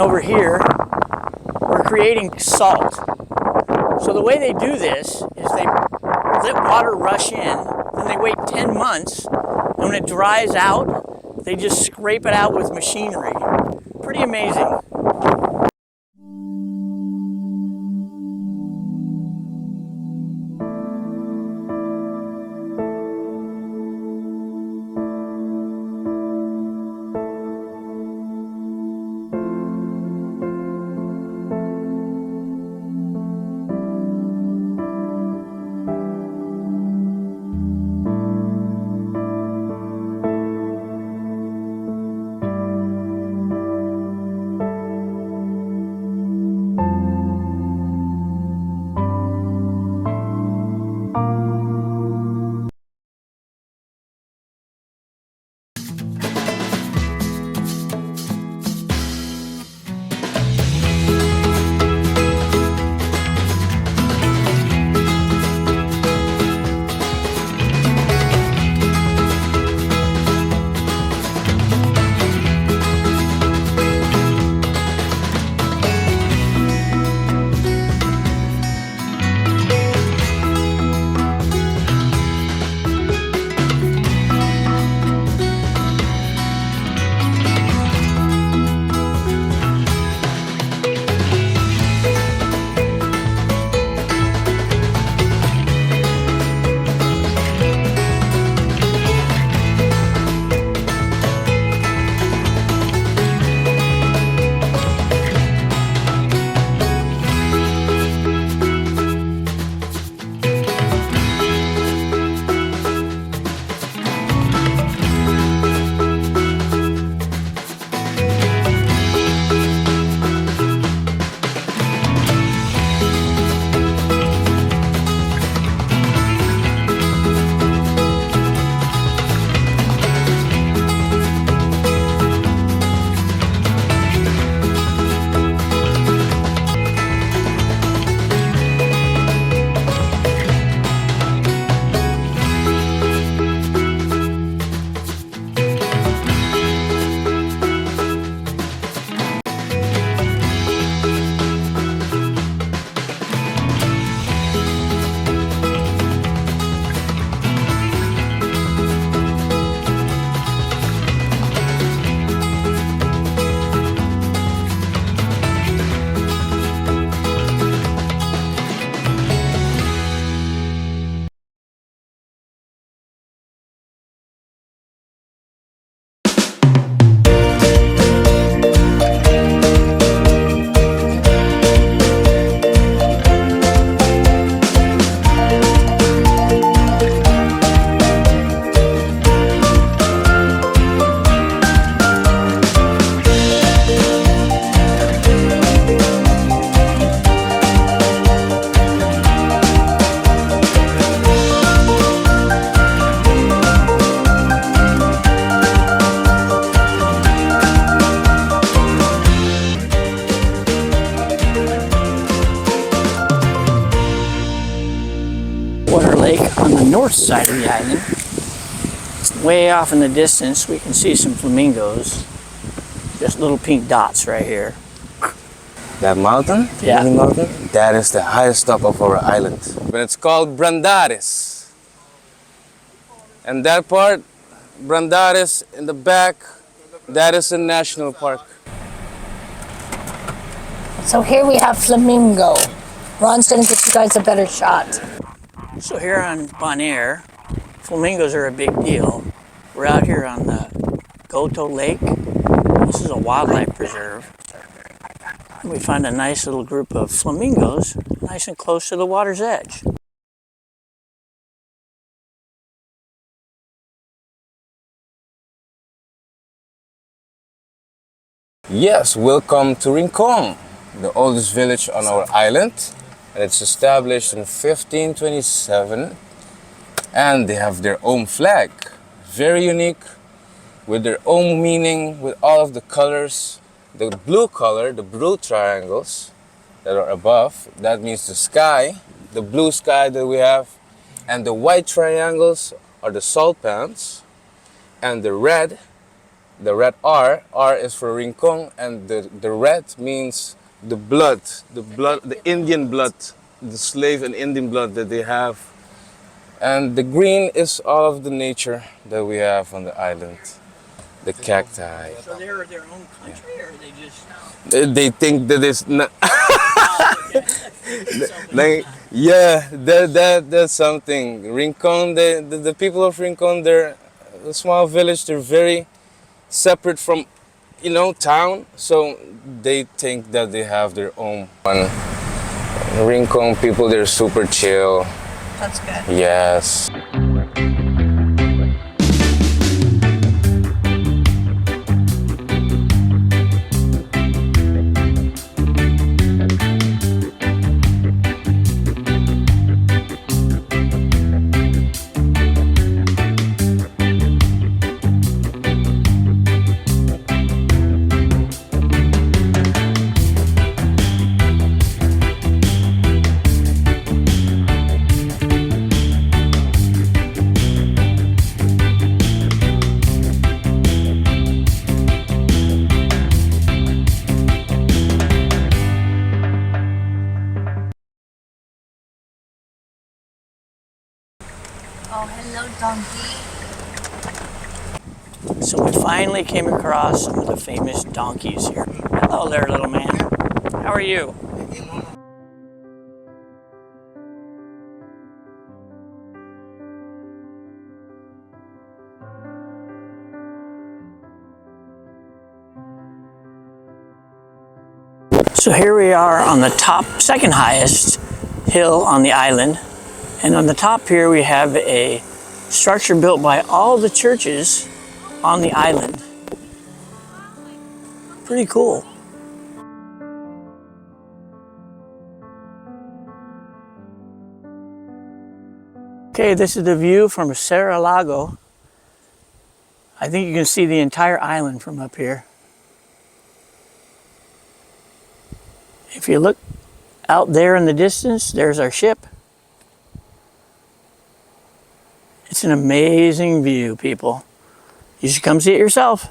over here, we're creating salt. So the way they do this is they let water rush in, then they wait 10 months, and when it dries out, they just scrape it out with machinery. Pretty amazing. Lake on the north side of the island. Way off in the distance we can see some flamingos. Just little pink dots right here. That mountain? Yeah. Mountain? That is the highest top of our island. But it's called Brandaris. And that part, Brandaris in the back, that is a national park. So here we have flamingo. Ron's gonna get you guys a better shot. So here on Bonaire, flamingos are a big deal. We're out here on the Goto Lake. This is a wildlife preserve. And we find a nice little group of flamingos, nice and close to the water's edge. Yes, welcome to Rincon, the oldest village on our island. And it's established in 1527. And they have their own flag, very unique, with their own meaning, with all of the colors. The blue color, the blue triangles that are above, that means the sky, the blue sky that we have. And the white triangles are the salt pans. And the red the red R is for Rincon, and the red means the Indian blood, the slave and Indian blood that they have. And the green is all of the nature that we have on the island. The cacti. So they're their own country, or they just? They think that it's not. Oh, okay. Like, yeah, that's something. Rincon, the people of Rincon, they're a small village. They're very separate from, town. So they think that they have their own one. Rincon people, they're super chill. That's good. Yes. Oh, hello, donkey. So we finally came across some of the famous donkeys here. Hello there, little man. How are you? So here we are on the top, second highest hill on the island. And on the top here we have a structure built by all the churches on the island. Pretty cool. Okay, this is the view from Cerro Lago. I think you can see the entire island from up here. If you look out there in the distance, there's our ship. It's an amazing view, people. You should come see it yourself.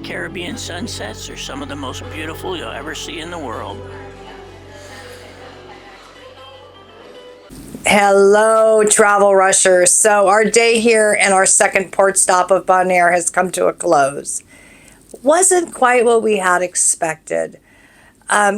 Caribbean sunsets are some of the most beautiful you'll ever see in the world. Hello, travel rushers. So our day here and our second port stop of Bonaire has come to a close. Wasn't quite what we had expected.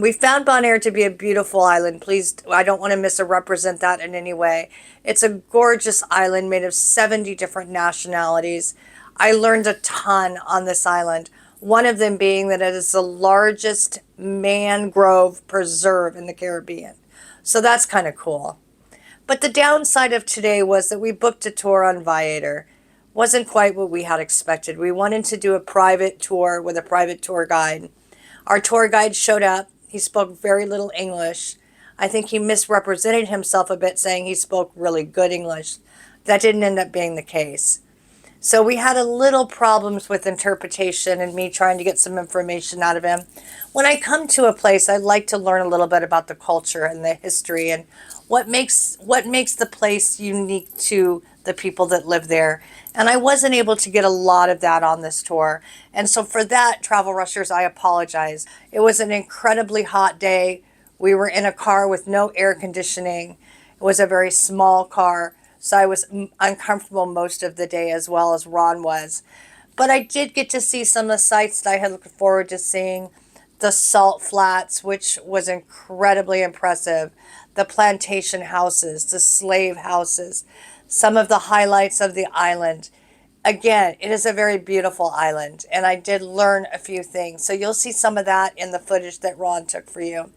We found Bonaire to be a beautiful island. Please, I don't want to misrepresent that in any way. It's a gorgeous island made of 70 different nationalities. I learned a ton on this island. One of them being that it is the largest mangrove preserve in the Caribbean. So that's kind of cool. But the downside of today was that we booked a tour on Viator. Wasn't quite what we had expected. We wanted to do a private tour with a private tour guide. Our tour guide showed up. He spoke very little English. I think he misrepresented himself a bit, saying he spoke really good English. That didn't end up being the case. So we had a little problems with interpretation and me trying to get some information out of him. When I come to a place, I like to learn a little bit about the culture and the history and what makes the place unique to the people that live there. And I wasn't able to get a lot of that on this tour. And so for that, travel rushers, I apologize. It was an incredibly hot day. We were in a car with no air conditioning. It was a very small car. So I was uncomfortable most of the day, as well as Ron was. But I did get to see some of the sites that I had looked forward to seeing. The salt flats, which was incredibly impressive. The plantation houses, the slave houses, some of the highlights of the island. Again, it is a very beautiful island, and I did learn a few things. So you'll see some of that in the footage that Ron took for you.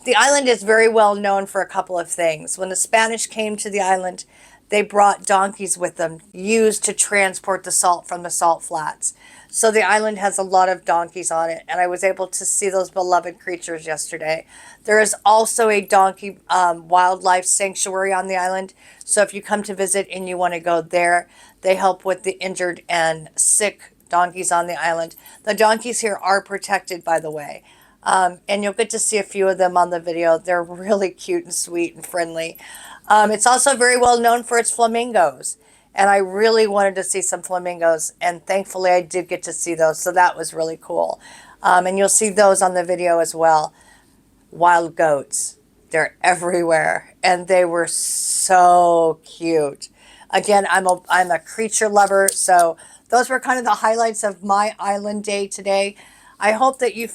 The island is very well known for a couple of things. When the Spanish came to the island, they brought donkeys with them, used to transport the salt from the salt flats. So the island has a lot of donkeys on it, and I was able to see those beloved creatures yesterday. There is also a donkey wildlife sanctuary on the island. So if you come to visit and you want to go there, they help with the injured and sick donkeys on the island. The donkeys here are protected, by the way. And you'll get to see a few of them on the video. They're really cute and sweet and friendly. It's also very well known for its flamingos. And I really wanted to see some flamingos. And thankfully, I did get to see those. So that was really cool. And you'll see those on the video as well. Wild goats. They're everywhere. And they were so cute. Again, I'm a creature lover. So those were kind of the highlights of my island day today. I hope that you